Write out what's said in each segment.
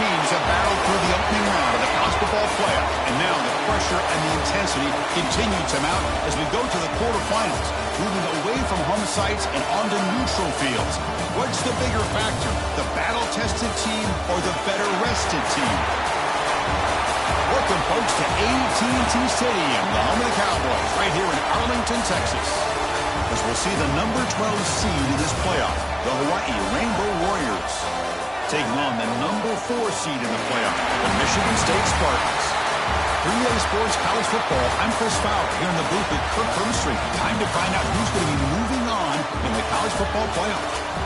teams have battled through the opening round of the college football playoff, and now the pressure and the intensity continue to mount as we go to the quarterfinals, moving away from home sites and onto neutral fields. What's the bigger factor, the battle-tested team or the better-rested team? Welcome, folks, to AT&T Stadium, the home of the Cowboys, right here in Arlington, Texas, as we'll see the number 12 seed in this playoff, the Hawaii Rainbow Warriors, taking on the number 4 seed in the playoff, the Michigan State Spartans. For EA Sports College Football, I'm Chris Fowler here in the booth with Kirk Hermstreet. Time to find out who's going to be moving on in the college football playoff.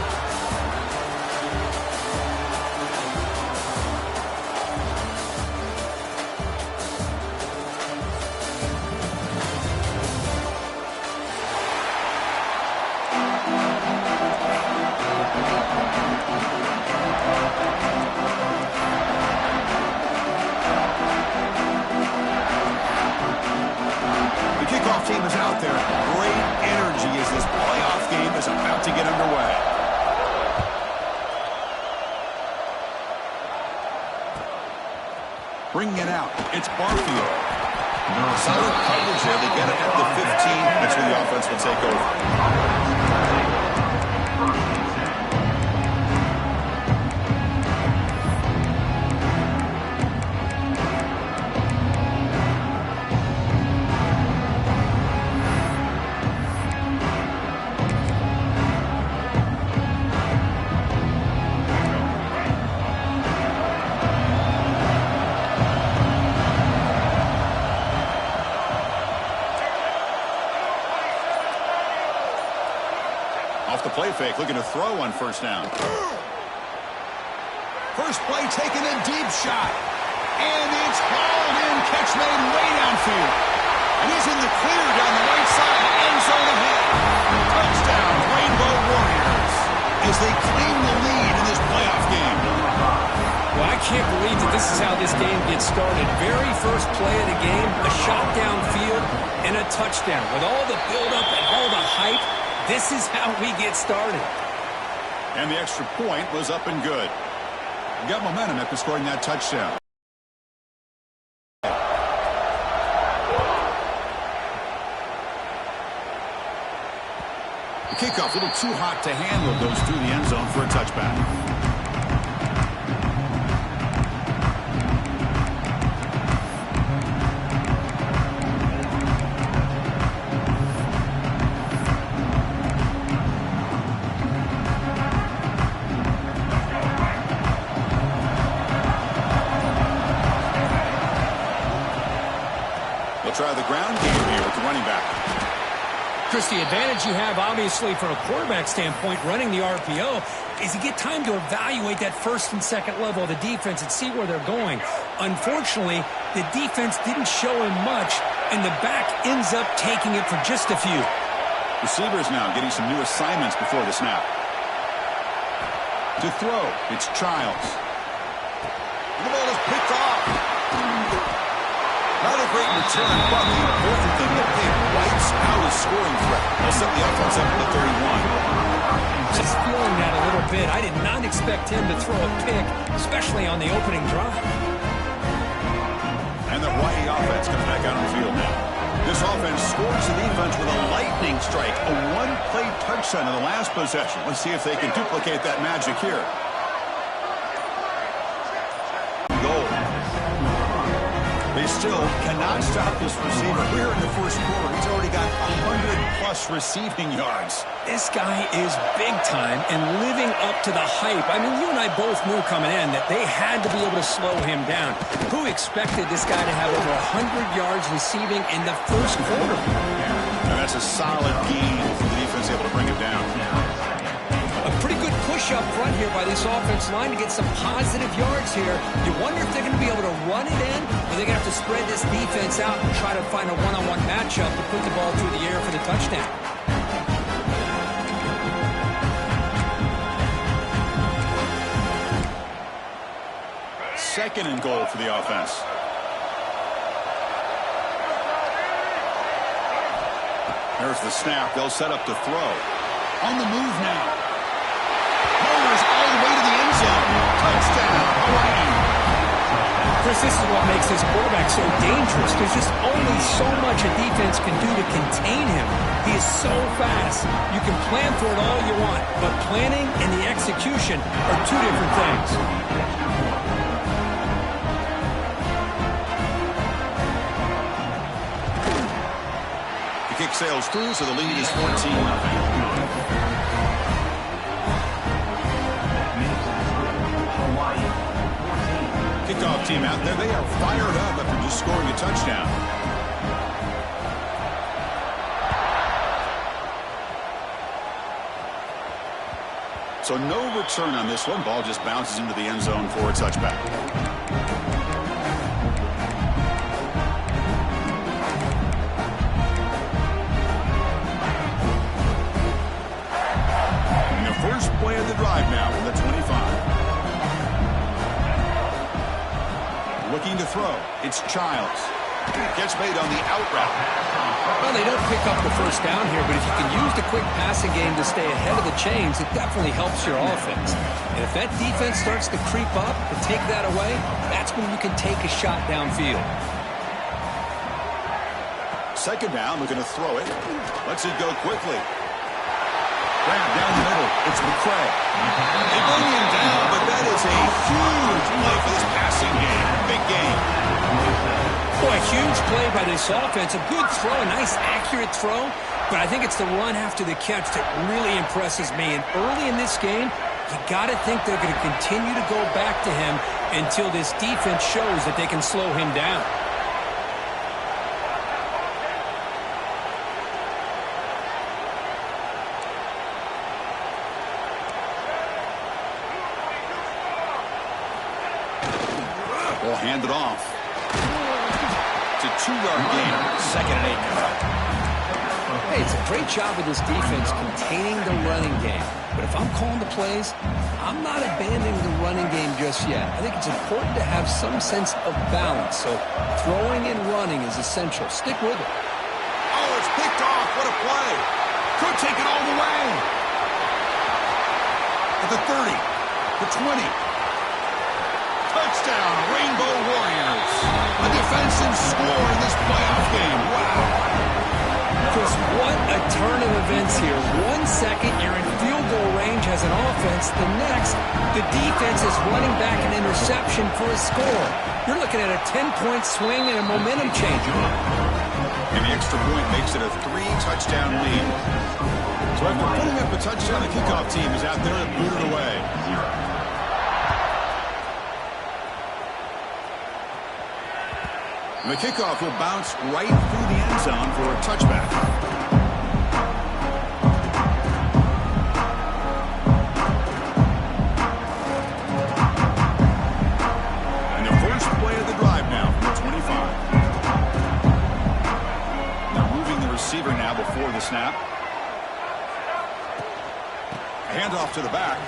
Team is out there. Great energy as this playoff game is about to get underway. Bringing it out, it's Barfield. Solid coverage there. They get it at the 15. That's where the offense will take over. Off the play fake, looking to throw on first down. First play taking a deep shot. And it's hauled in, catch made way downfield. And he's in the clear down the right side, end zone ahead. Touchdown, Rainbow Warriors, as they claim the lead in this playoff game. Well, I can't believe that this is how this game gets started. Very first play of the game, a shot downfield, and a touchdown. With all the buildup and all the hype, this is how we get started. And the extra point was up and good. We got momentum after scoring that touchdown. The kickoff a little too hot to handle, goes through the end zone for a touchback. Try the ground game here with the running back. Chris, the advantage you have, obviously, from a quarterback standpoint, running the RPO, is you get time to evaluate that first and second level of the defense and see where they're going. Unfortunately, the defense didn't show him much, and the back ends up taking it for just a few. Receivers now getting some new assignments before the snap. To throw, it's Childs. The ball is picked off. Not a great return, but the important thing that they wipes out a scoring threat. They'll set the offense up at the 31. Just feeling that a little bit. I did not expect him to throw a pick, especially on the opening drive. And the Hawaii offense comes back out on the field now. This offense scores the defense with a lightning strike, a one-play touchdown in the last possession. Let's see if they can duplicate that magic here. Goal. They still cannot stop this receiver. Here in the first quarter, he's already got 100-plus receiving yards. This guy is big time and living up to the hype. I mean, you and I both knew coming in that they had to be able to slow him down. Who expected this guy to have over 100 yards receiving in the first quarter? And that's a solid game for the defense able to bring it down. A pretty good push up front here by this offense line to get some positive yards here. You wonder if they're going to be able to run it in, or they're going to have to spread this defense out and try to find a one-on-one matchup to put the ball through the air for the touchdown. Second and goal for the offense. There's the snap. They'll set up to throw. On the move now. All the way to the end zone. Touchdown, Hawaii. Chris, this is what makes this quarterback so dangerous. There's just only so much a defense can do to contain him. He is so fast. You can plan for it all you want, but planning and the execution are two different things. The kick sails through, so the lead is 14-0. Kickoff team out there. They are fired up after just scoring a touchdown. So no return on this one. Ball just bounces into the end zone for a touchback. And the first play of the drive now from the 25. Looking to throw. It's Childs. Gets made on the out route. Well, they don't pick up the first down here, but if you can use the quick passing game to stay ahead of the chains, it definitely helps your offense. And if that defense starts to creep up and take that away, that's when you can take a shot downfield. Second down, looking to throw it. Lets it go quickly. Grab down the middle. It's McCray. They bring him down, but that is a huge play for this passing game. Big game. Boy, huge play by this offense. A good throw, a nice accurate throw. But I think it's the run after the catch that really impresses me. And early in this game, you got to think they're going to continue to go back to him until this defense shows that they can slow him down. Ball handed off. It's a 2-yard gain. Second and 8. Hey, it's a great job of this defense containing the running game. But if I'm calling the plays, I'm not abandoning the running game just yet. I think it's important to have some sense of balance. So throwing and running is essential. Stick with it. Oh, it's picked off. What a play. Could take it all the way. At the 30. The 20. Touchdown, Rainbow Warriors. A defensive score in this playoff game. Wow. Chris, what a turn of events here. 1 second, you're in field goal range as an offense. The next, the defense is running back an interception for a score. You're looking at a 10-point swing and a momentum changer. And the extra point makes it a 3-touchdown lead. So after putting up a touchdown, the kickoff team is out there to boot it away. And the kickoff will bounce right through the end zone for a touchback. And the first play of the drive now from the 25. They're moving the receiver now before the snap. Handoff to the back.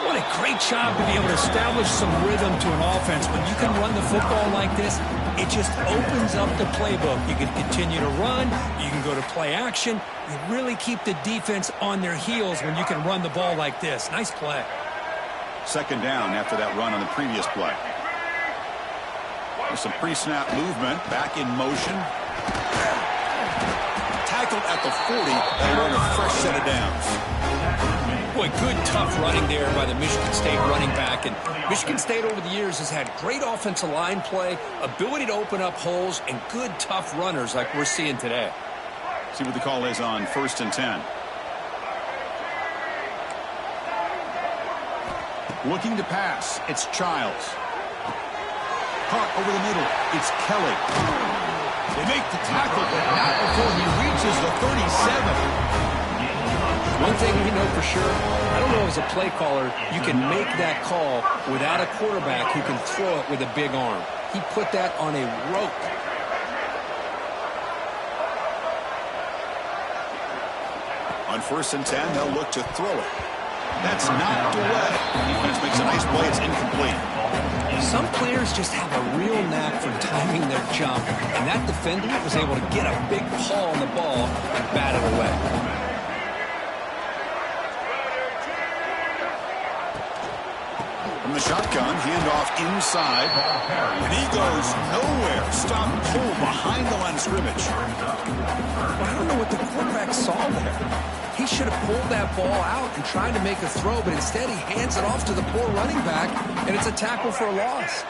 What a great job to be able to establish some rhythm to an offense. When you can run the football like this, it just opens up the playbook. You can continue to run. You can go to play action. You really keep the defense on their heels when you can run the ball like this. Nice play. Second down after that run on the previous play. There's some pre-snap movement. Back in motion. Tackled at the 40. They run a fresh set of downs. Boy, good, tough running there by the Michigan State running back. And Michigan State over the years has had great offensive line play, ability to open up holes, and good, tough runners like we're seeing today. See what the call is on 1st and 10. Looking to pass. It's Childs. Caught over the middle. It's Kelly. They make the tackle, but not before he reaches the 37. One thing we know for sure, I don't know as a play caller, you can make that call without a quarterback who can throw it with a big arm. He put that on a rope. On 1st and 10, they'll look to throw it. That's knocked away. Defense makes a nice play. It's incomplete. Some players just have a real knack for timing their jump, and that defender was able to get a big paw on the ball and bat it away. From From the shotgun, handoff inside. And he goes nowhere. Stop pull behind the line of scrimmage. Well, I don't know what the quarterback saw there. He should have pulled that ball out and tried to make a throw, but instead he hands it off to the poor running back, and it's a tackle for a loss.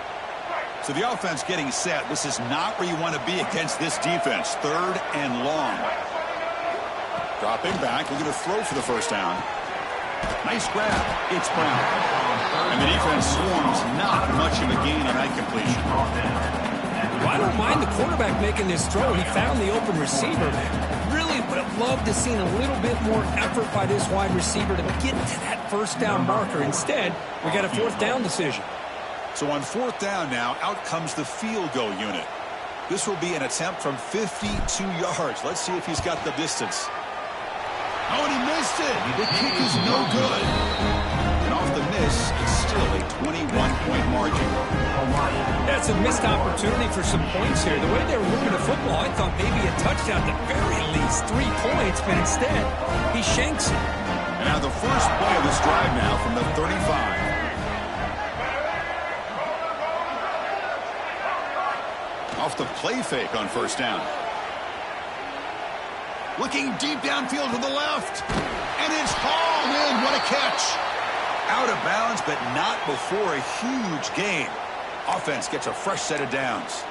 So the offense getting set. This is not where you want to be against this defense. 3rd and long. Dropping back, looking to throw for the first down. Nice grab. It's Brown. And the defense swarms. Not much of a gain on that completion. Well, I don't mind the quarterback making this throw. He found the open receiver. Really would have loved to seen a little bit more effort by this wide receiver to get to that first down marker. Instead, we got a 4th down decision. So on 4th down now, out comes the field goal unit. This will be an attempt from 52 yards. Let's see if he's got the distance. Oh, and he missed it. The kick is no good. And off the miss, it's still a 21-point margin. That's a missed opportunity for some points here. The way they were moving the football, I thought maybe a touchdown at the very least, 3 points, but instead, he shanks it. And now the first play of this drive now from the 35. Off the play fake on first down. Looking deep downfield to the left. And it's hauled in. What a catch. Out of bounds, but not before a huge gain. Offense gets a fresh set of downs.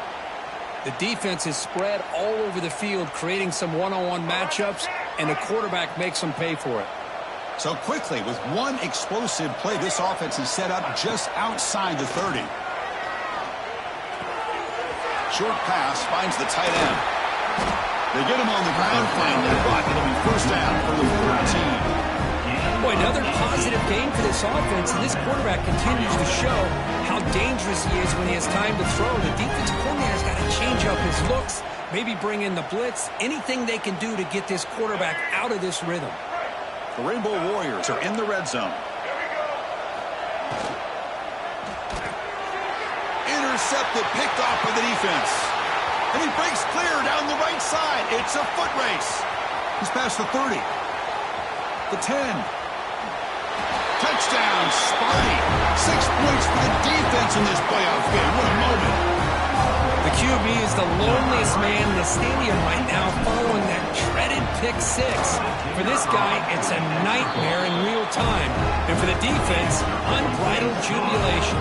The defense is spread all over the field, creating some one-on-one matchups, and the quarterback makes them pay for it. So quickly, with one explosive play, this offense is set up just outside the 30. Short pass finds the tight end. They get him on the ground finally, but it'll be first down for the 14. Boy, another positive game for this offense, and this quarterback continues to show how dangerous he is when he has time to throw. The defensive coordinator's got to change up his looks, maybe bring in the blitz, anything they can do to get this quarterback out of this rhythm. The Rainbow Warriors are in the red zone. Intercepted, picked off by the defense. And he breaks clear down the right side. It's a foot race. He's past the 30. The 10. Touchdown, Sparty. 6 points for the defense in this playoff game. What a moment. The QB is the loneliest man in the stadium right now following that dreaded pick 6. For this guy, it's a nightmare in real time. And for the defense, unbridled jubilation.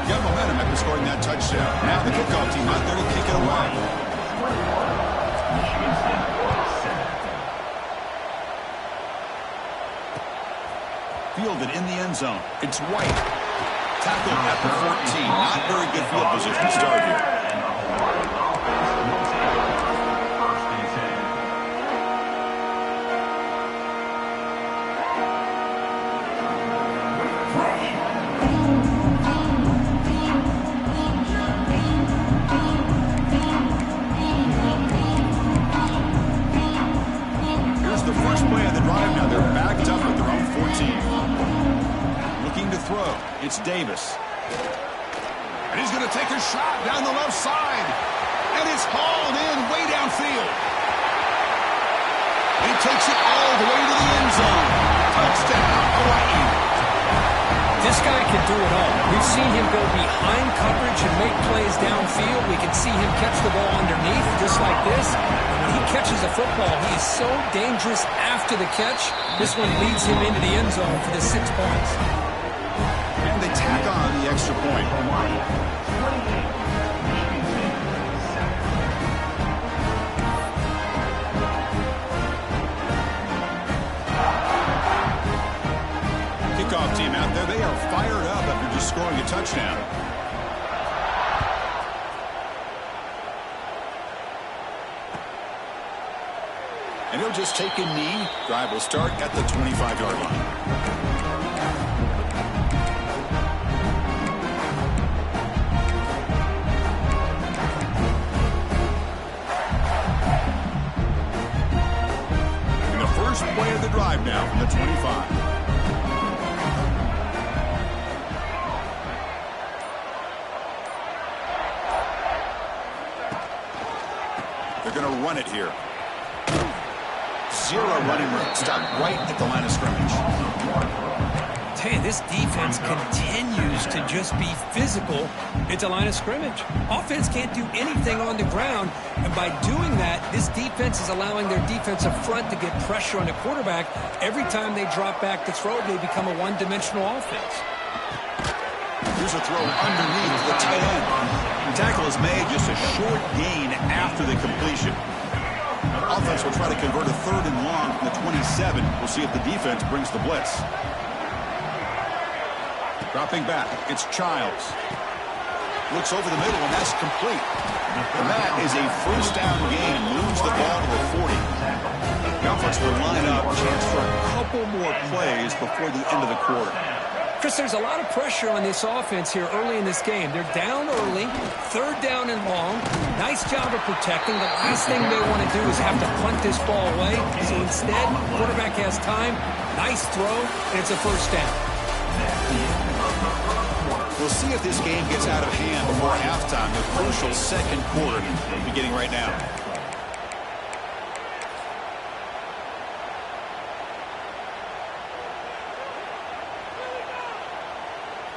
Got momentum after scoring that touchdown. Now the kickoff team out there to kick it away. Fielded in the end zone. It's White. Tackled at the 14. Not very good field position to start here. It's Davis. And he's going to take a shot down the left side. And it's hauled in way downfield. And he takes it all the way to the end zone. Touchdown, Hawaii. This guy can do it all. We've seen him go behind coverage and make plays downfield. We can see him catch the ball underneath just like this. And when he catches a football, he is so dangerous after the catch. This one leads him into the end zone for the 6 points. And they tack on the extra point. Kickoff team out there, they are fired up after just scoring a touchdown. And he'll just take a knee. Drive will start at the 25-yard line. Play of the drive now from the 25. They're going to run it here. Zero running room. Stop right at the line of scrimmage. tell you, this defense continues to just be physical at the line of scrimmage. Offense can't do anything on the ground, and by doing that, this defense is allowing their defensive front to get pressure on the quarterback. Every time they drop back to throw, they become a one-dimensional offense. Here's a throw underneath the tight end. The tackle is made, just a short gain after the completion. Offense will try to convert a 3rd and long from the 27. We'll see if the defense brings the blitz. Dropping back, it's Childs. Looks over the middle, and that's complete. And that is a first down gain. Moves the ball to the 40. The offense will line up. Chance for a couple more plays before the end of the quarter. Chris, there's a lot of pressure on this offense here early in this game. They're down early, 3rd down and long. Nice job of protecting. The last thing they want to do is have to punt this ball away. So instead, quarterback has time. Nice throw, and it's a first down. We'll see if this game gets out of hand before halftime. The crucial second quarter beginning right now.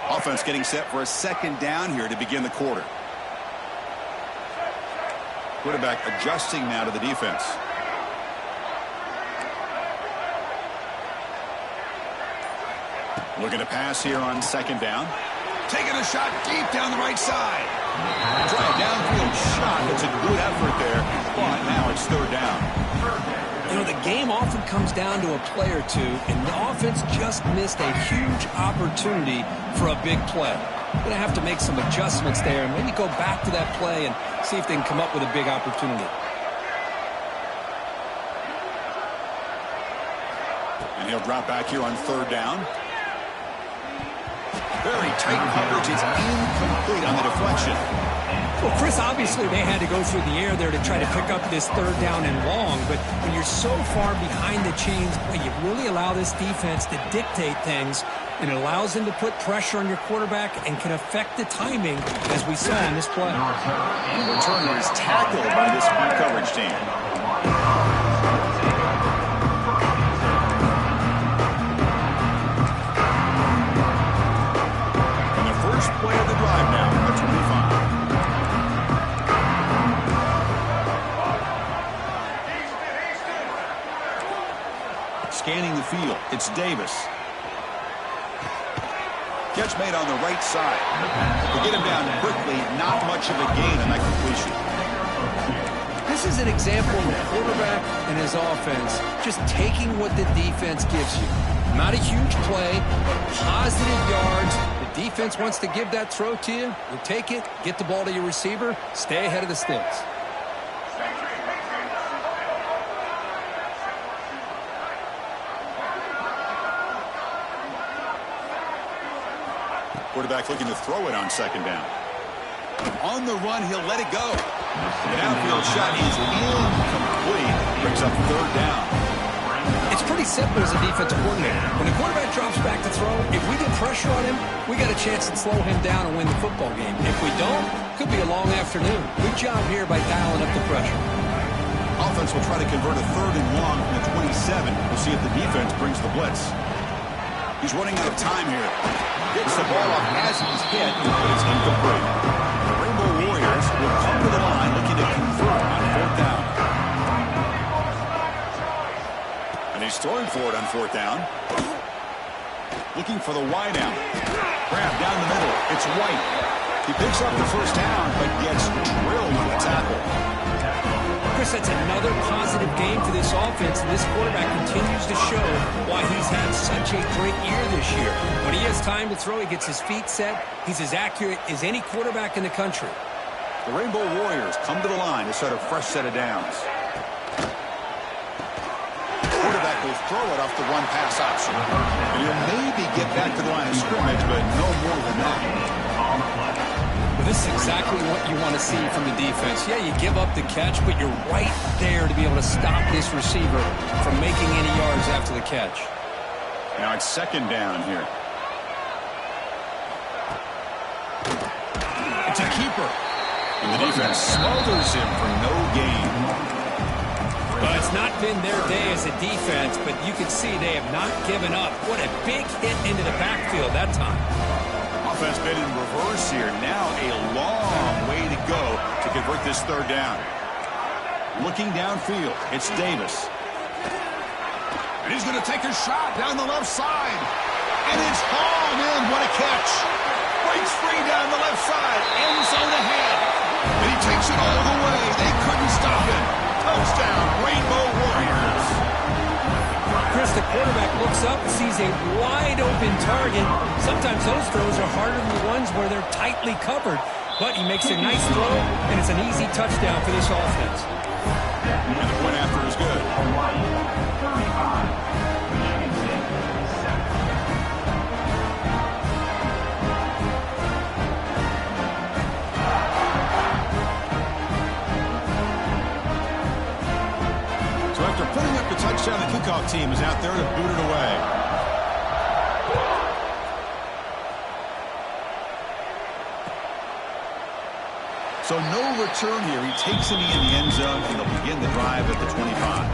Offense getting set for a 2nd down here to begin the quarter. Quarterback adjusting now to the defense. Looking to pass here on 2nd down. Taking a shot deep down the right side. Try a downfield shot. It's a good effort there, but now it's 3rd down. You know, the game often comes down to a play or two, and the offense just missed a huge opportunity for a big play. Going to have to make some adjustments there and maybe go back to that play and see if they can come up with a big opportunity. And he'll drop back here on 3rd down. Very tight coverage. It's incomplete on the deflection. Well, Chris, obviously they had to go through the air there to try to pick up this 3rd down and long, but when you're so far behind the chains, boy, you really allow this defense to dictate things, and it allows them to put pressure on your quarterback and can affect the timing, as we saw in this play. The returner is tackled by this coverage team. And the first play of the drive now, the 25. Scanning the field, it's Davis. Catch made on the right side. To get him down quickly, not much of a gain on that completion. This is an example of a quarterback and his offense just taking what the defense gives you. Not a huge play, positive yards. The defense wants to give that throw to you. You take it, get the ball to your receiver, stay ahead of the sticks. Quarterback looking to throw it on 2nd down. On the run, he'll let it go. The downfield shot is incomplete. Brings up 3rd down. It's pretty simple as a defensive coordinator. When the quarterback drops back to throw, if we get pressure on him, we got a chance to slow him down and win the football game. If we don't, could be a long afternoon. Good job here by dialing up the pressure. Offense will try to convert a 3rd and long from the 27. We'll see if the defense brings the blitz. He's running out of time here. Gets the ball up as he's hit, but it's incomplete. The Rainbow Warriors will come to the line looking to convert on 4th down. And he's throwing for it on 4th down. Looking for the wide out. Grab down the middle. It's White. He picks up the first down, but gets drilled with a tackle. Chris, that's another positive game for this offense, and this quarterback continues to show why he's had such a great year this year. When he has time to throw, he gets his feet set. He's as accurate as any quarterback in the country. The Rainbow Warriors come to the line to start a fresh set of downs. The quarterback will throw it off the run-pass option. And he'll maybe get back to the line of scrimmage, but no more than that. Well, this is exactly what you want to see from the defense. Yeah, you give up the catch, but you're right there to be able to stop this receiver from making any yards after the catch. Now it's 2nd down here. It's a keeper. And the defense smothers him for no gain. Well, it's not been their day as a defense, but you can see they have not given up. What a big hit into the backfield that time. Offense been in reverse here. Now a long way to go to convert this third down. Looking downfield, it's Davis. And he's going to take a shot down the left side. And it's hauled in. What a catch. Breaks free down the left side. End zone ahead. And he takes it all the way. They couldn't stop it. Touchdown, Rainbow Warriors. Chris, the quarterback looks up and sees a wide-open target. Sometimes those throws are harder than the ones where they're tightly covered. But he makes a nice throw, and it's an easy touchdown for this offense. And the point after is good. So after putting up the touchdown, the kickoff team is out there to boot it away. So no return here. He takes it in the end zone, and they'll begin the drive at the 25.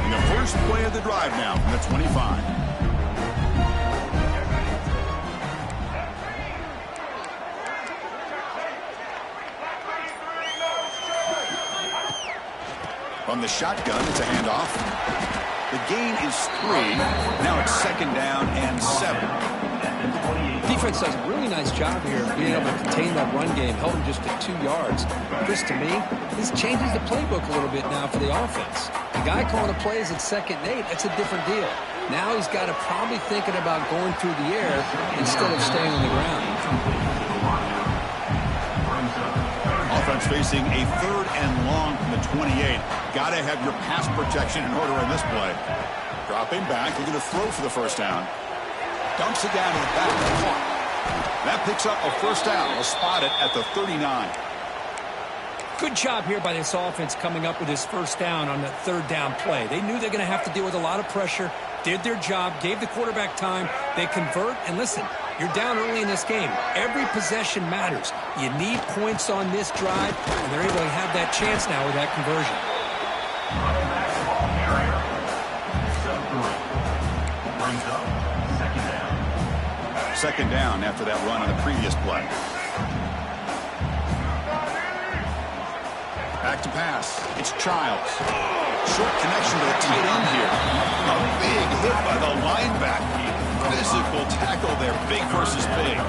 And the first play of the drive now from the 25. From the shotgun, it's a handoff. The gain is 3. Now it's second down and 7. Defense does a really nice job here being able to contain that run game, held him just at 2 yards. Chris, to me, this changes the playbook a little bit now for the offense. The guy calling the plays at 2nd and 8, that's a different deal. Now he's got to probably thinking about going through the air instead of staying on the ground. Offense facing a 3rd and long from the 28. Got to have your pass protection in order in this play. Dropping back, looking to throw for the first down. Dumps it down to the back of the clock. That picks up a first down. We'll spot it at the 39. Good job here by this offense coming up with his first down on the 3rd down play. They knew they're going to have to deal with a lot of pressure, did their job, gave the quarterback time. They convert, and listen, you're down early in this game. Every possession matters. You need points on this drive, and they're able to have that chance now with that conversion. Second down after that run on the previous play. Back to pass. It's Childs. Short connection to the tight end here. A big hit by the linebacker. Physical tackle there. Big versus big.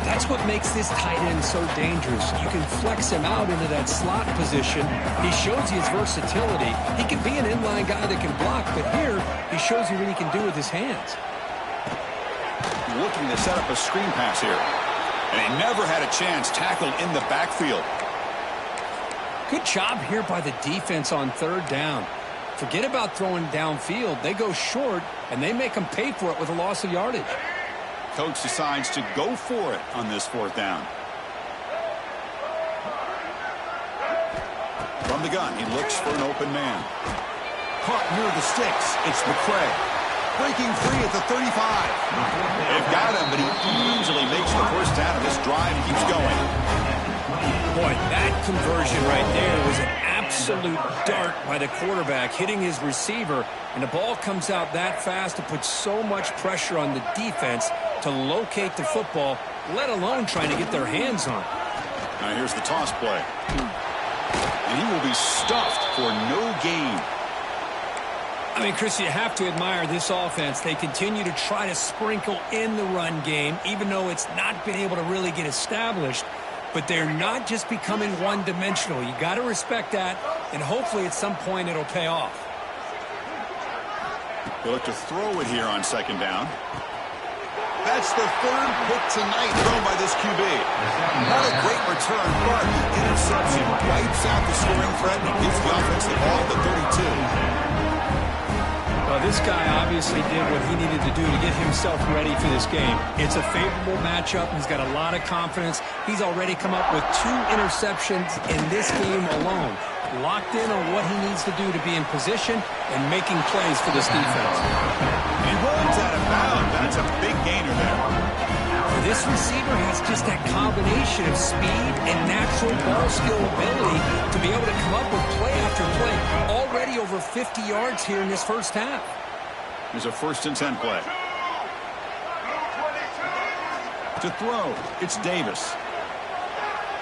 That's what makes this tight end so dangerous. You can flex him out into that slot position. He shows you his versatility. He can be an inline guy that can block, but here he shows you what he can do with his hands. Looking to set up a screen pass here. And he never had a chance tackled in the backfield. Good job here by the defense on 3rd down. Forget about throwing downfield. They go short, and they make them pay for it with a loss of yardage. Coach decides to go for it on this 4th down. From the gun, he looks for an open man. Caught near the sticks. It's McCray. Breaking free at the 35. They've got him, but he easily makes the first down of this drive and keeps going. Boy, that conversion right there was an absolute dart by the quarterback, hitting his receiver, and the ball comes out that fast to put so much pressure on the defense to locate the football, let alone trying to get their hands on it. Now here's the toss play. And he will be stuffed for no gain. I mean, Chris, you have to admire this offense. They continue to try to sprinkle in the run game, even though it's not been able to really get established. But they're not just becoming one-dimensional. You got to respect that, and hopefully at some point it'll pay off. They'll look to throw it here on 2nd down. That's the 3rd pick tonight thrown by this QB. Not a great return, but the interception wipes out the scoring threat and gives the offense the ball at the 32. Well, this guy obviously did what he needed to do to get himself ready for this game. It's a favorable matchup. He's got a lot of confidence. He's already come up with 2 interceptions in this game alone. Locked in on what he needs to do to be in position and making plays for this defense. He runs out of bounds. That's a big gainer there. For This receiver has just that combination of speed and natural ball skill ability to be able to come up with play after play. Already over 50 yards here in this first half. Here's a 1st and 10 play. To throw, it's Davis.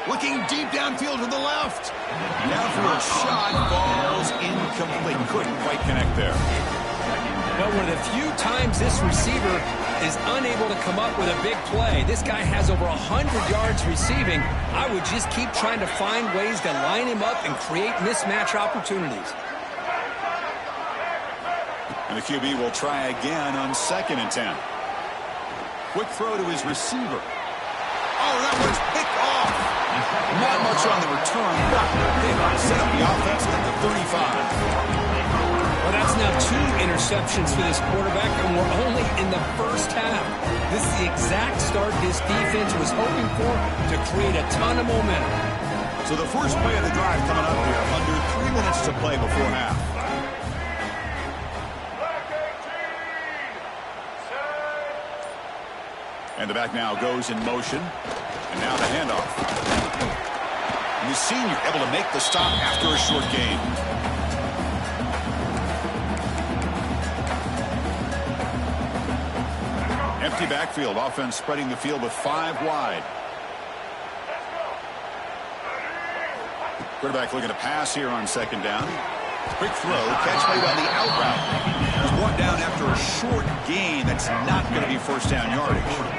Looking deep downfield to the left. Down for a shot, falls incomplete. Couldn't quite connect there. Well, one of the few times this receiver is unable to come up with a big play. This guy has over 100 yards receiving. I would just keep trying to find ways to line him up and create mismatch opportunities. And the QB will try again on 2nd and 10. Quick throw to his receiver. Oh, that was picked off. Not much on the return, but set up the offense at the 35. Well, that's now 2 interceptions for this quarterback, and we're only in the first half. This is the exact start this defense was hoping for to create a ton of momentum. So the first play of the drive coming up here, under 3 minutes to play before half. And the back now goes in motion. And now the handoff. And the senior able to make the stop after a short gain. Empty backfield. Offense spreading the field with 5 wide. Quarterback looking to pass here on 2nd down. Quick throw. Catch made on the out route. He's brought down after a short gain. That's not going to be 1st down yardage.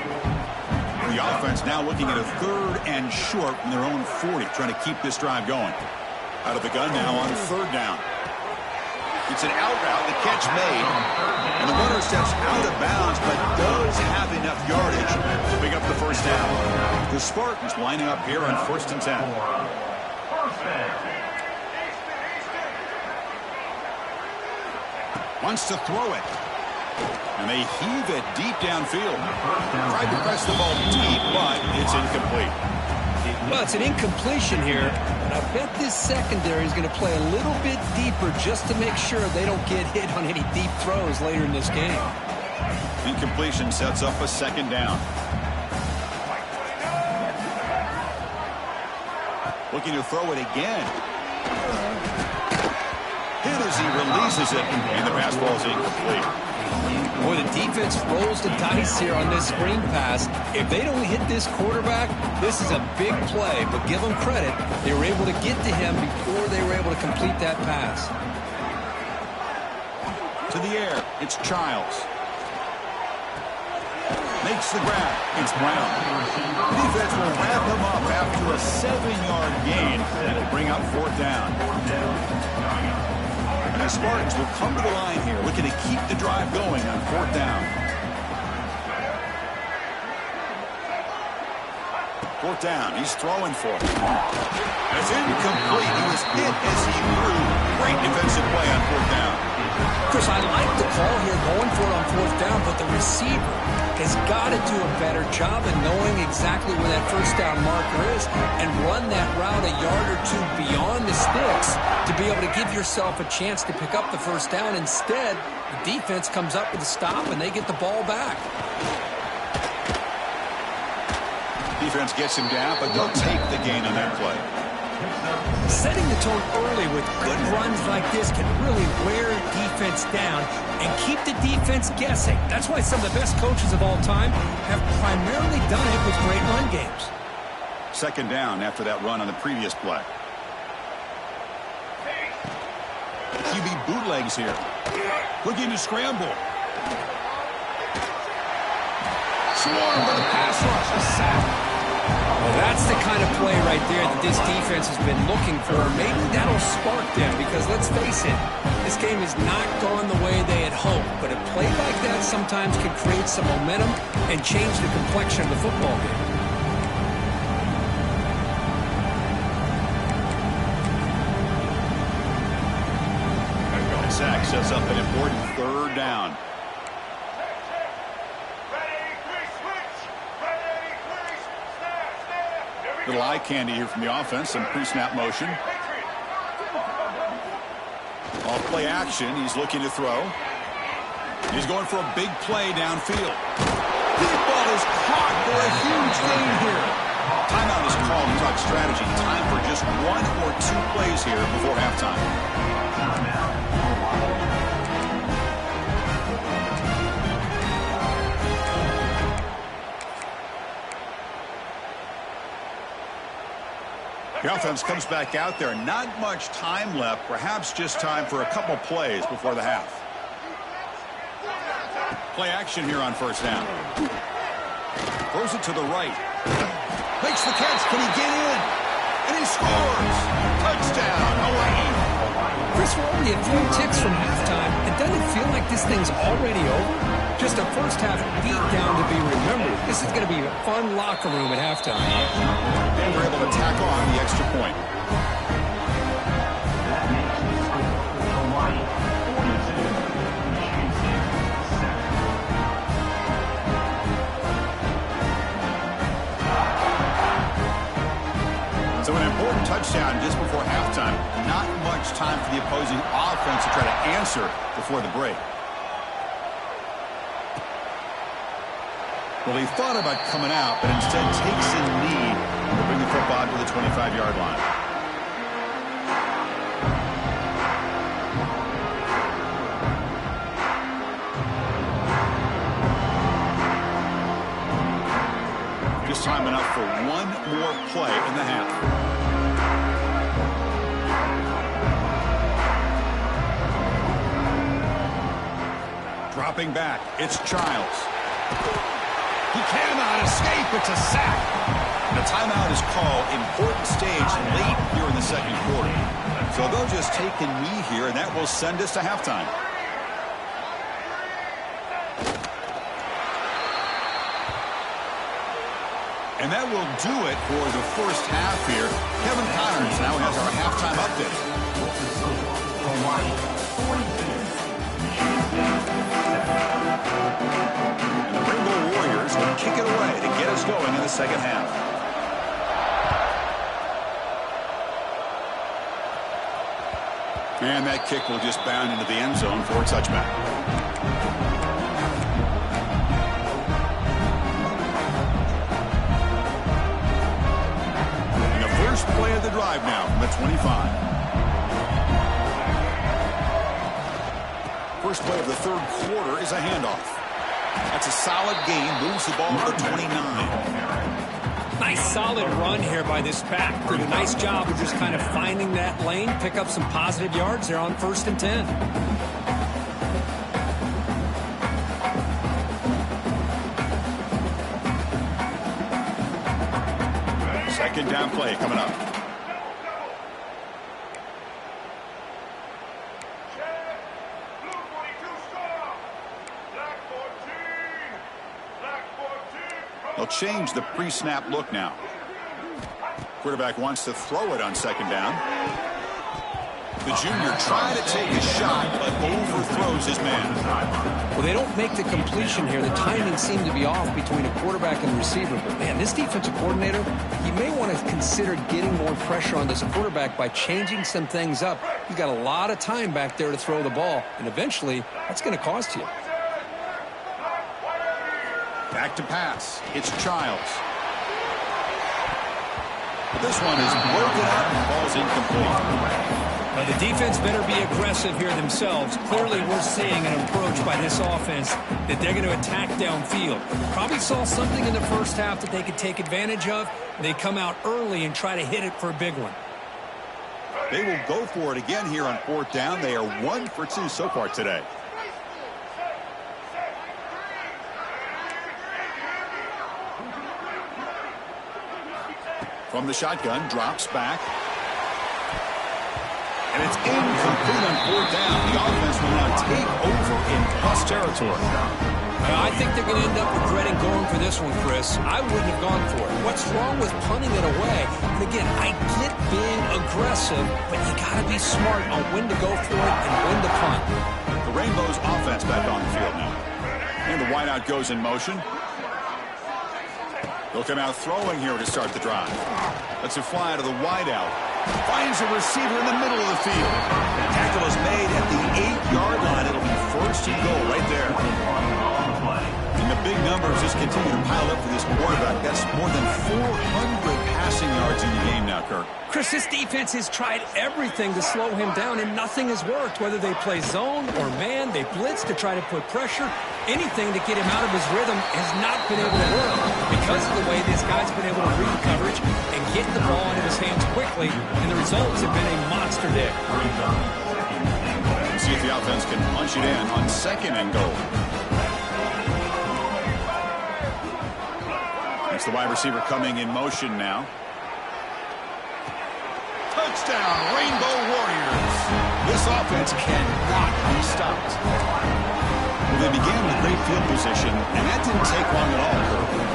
The offense now looking at a 3rd and short from their own 40, trying to keep this drive going. Out of the gun now on 3rd down. It's an out route, the catch made, and the runner steps out of bounds, but does have enough yardage to pick up the 1st down. The Spartans lining up here on 1st and 10. Wants to throw it. And they heave it deep downfield. Tried to press the ball deep, but it's incomplete. Well, it's an incompletion here, but I bet this secondary is going to play a little bit deeper just to make sure they don't get hit on any deep throws later in this game. Incompletion sets up a 2nd down. Looking to throw it again. Hit as he releases it, and the pass ball is incomplete. Boy, the defense rolls the dice here on this screen pass. If they don't hit this quarterback, this is a big play. But give them credit. They were able to get to him before they were able to complete that pass. To the air, it's Childs. Makes the grab. It's Brown. Defense will wrap him up after a 7-yard gain. That'll bring up 4th down. And the Spartans will come to the line here, looking to keep the drive going on 4th down. 4th down, he's throwing for it. It's incomplete. He was hit as he threw. Great defensive play on 4th down. Chris, I like the call here going for it on 4th down, but the receiver has got to do a better job of knowing exactly where that 1st down marker is and run that route a yard or 2 beyond the sticks to be able to give yourself a chance to pick up the 1st down. Instead, the defense comes up with a stop and they get the ball back. Defense gets him down, but they'll take the gain on that play. Setting the tone early with good runs like this can really wear defense down and keep the defense guessing. That's why some of the best coaches of all time have primarily done it with great run games. 2nd down after that run on the previous play. QB bootlegs here. Looking to scramble. Swarmed by the pass rush. A sack. Well, that's the kind of play right there that this defense has been looking for. Maybe that'll spark them because, let's face it, this game has not gone the way they had hoped. But a play like that sometimes can create some momentum and change the complexion of the football game. Sack sets up an important 3rd down. Little eye candy here from the offense. Some pre-snap motion. Off play action. He's looking to throw. He's going for a big play downfield. Deep ball is caught for a gain here. Timeout is called to talk strategy. Time for just 1 or 2 plays here before halftime. The offense comes back out there. Not much time left. Perhaps just time for a couple plays before the half. Play action here on first down. Throws it to the right. Makes the catch. Can he get in? And he scores. Touchdown, Hawaii. Chris, we're only a few ticks from halftime. And doesn't it feel like this thing's already over? Just a first half beat down to be remembered. This is going to be a fun locker room at halftime. And they're able to tack on the extra point. So an important touchdown just before halftime. Not much time for the opposing offense to try to answer before the break. Well, he thought about coming out, but instead takes a knee to bring the football to the 25-yard line. Just time enough for one more play in the half. Dropping back, it's Childs. He cannot escape. It's a sack. The timeout is called. Important stage late here in the second quarter. So they'll just take a knee here, and that will send us to halftime. And that will do it for the first half here. Kevin Connors now has our halftime update. Will kick it away to get us going in the second half. And that kick will just bound into the end zone for a touchback. And the first play of the drive now from the 25. First play of the third quarter is a handoff. That's a solid gain. Moves the ball to the 29. Nice solid run here by this back. Did a nice job of just kind of finding that lane, pick up some positive yards there on 1st and 10. Second down play coming up. They'll change the pre-snap look now. Quarterback wants to throw it on second down. The junior trying to take a shot, but overthrows his man. Well, they don't make the completion here. The timing seemed to be off between a quarterback and the receiver. But, man, this defensive coordinator, he may want to consider getting more pressure on this quarterback by changing some things up. He's got a lot of time back there to throw the ball, and eventually that's going to cost you. Back to pass. It's Childs. This one is broken up and falls incomplete. Well, the defense better be aggressive here themselves. Clearly, we're seeing an approach by this offense that they're going to attack downfield. Probably saw something in the first half that they could take advantage of. They come out early and try to hit it for a big one. They will go for it again here on 4th down. They are 1 for 2 so far today. From the shotgun, drops back. And it's incomplete on 4th down. The offense will now take over in plus territory. I think they're going to end up regretting going for this one, Chris. I wouldn't have gone for it. What's wrong with punting it away? And again, I get being aggressive, but you got to be smart on when to go for it and when to punt. The Rainbows offense back on the field now. And the wideout goes in motion. They'll come out throwing here to start the drive. Lets it fly to the wideout. Finds a receiver in the middle of the field. Tackle is made at the 8-yard line. It'll be 1st and goal right there. In the big numbers just continue to pile up for this quarterback. That's more than 400 passing yards in the game now, Kirk. Chris, this defense has tried everything to slow him down, and nothing has worked. Whether they play zone or man, they blitz to try to put pressure. Anything to get him out of his rhythm has not been able to work because of the way this guy's been able to read coverage and get the ball into his hands quickly, and the results have been a monster day. See if the offense can punch it in on 2nd and goal. It's the wide receiver coming in motion now. Touchdown, Rainbow Warriors. This offense cannot be stopped. Well, they began with great field position, and that didn't take long at all.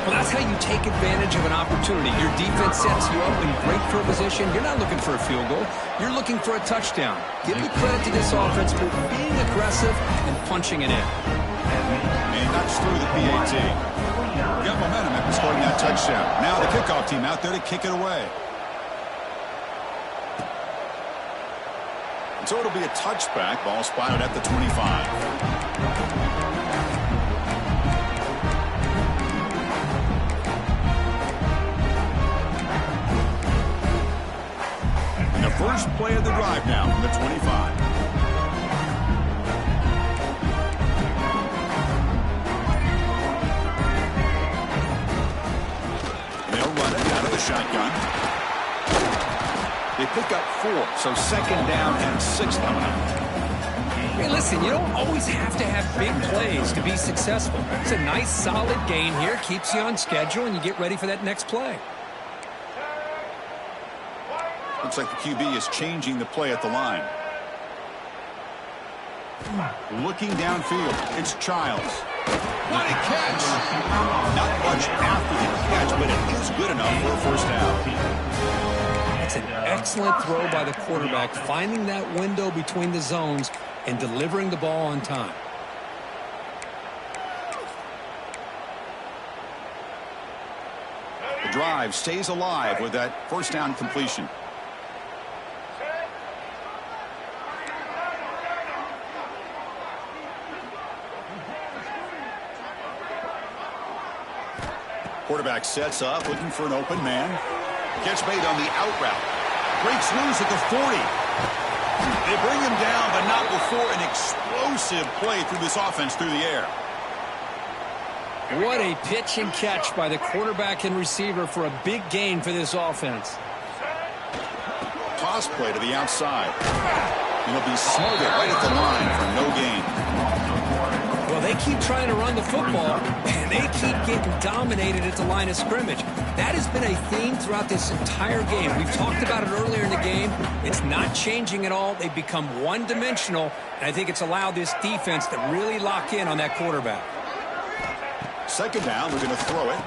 Well, that's how you take advantage of an opportunity. Your defense sets you up in great field position. You're not looking for a field goal. You're looking for a touchdown. Give the credit to this offense for being aggressive and punching it in. And he knocks through the PAT. Got momentum after scoring that touchdown. Now the kickoff team out there to kick it away. So it'll be a touchback. Ball spotted at the 25. And the first play of the drive now from the 25. Shotgun. They pick up 4, so 2nd down and 6 coming up. Hey, listen, you don't always have to have big plays to be successful. It's a nice, solid gain here. Keeps you on schedule, and you get ready for that next play. Looks like the QB is changing the play at the line. Looking downfield, it's Childs. What a catch! Not much after the catch, but it is good enough for a first down. That's an excellent throw by the quarterback, finding that window between the zones and delivering the ball on time. The drive stays alive with that first down completion. Quarterback sets up, looking for an open man. Gets made on the out route. Breaks loose at the 40. They bring him down, but not before an explosive play through this offense through the air. What a pitch and catch by the quarterback and receiver for a big gain for this offense. Toss play to the outside. It'll be smothered right at the line for no gain. Well, they keep trying to run the football, and they keep getting dominated at the line of scrimmage. That has been a theme throughout this entire game. We've talked about it earlier in the game. It's not changing at all. They've become one-dimensional, and I think it's allowed this defense to really lock in on that quarterback. 2nd down, we're going to throw it.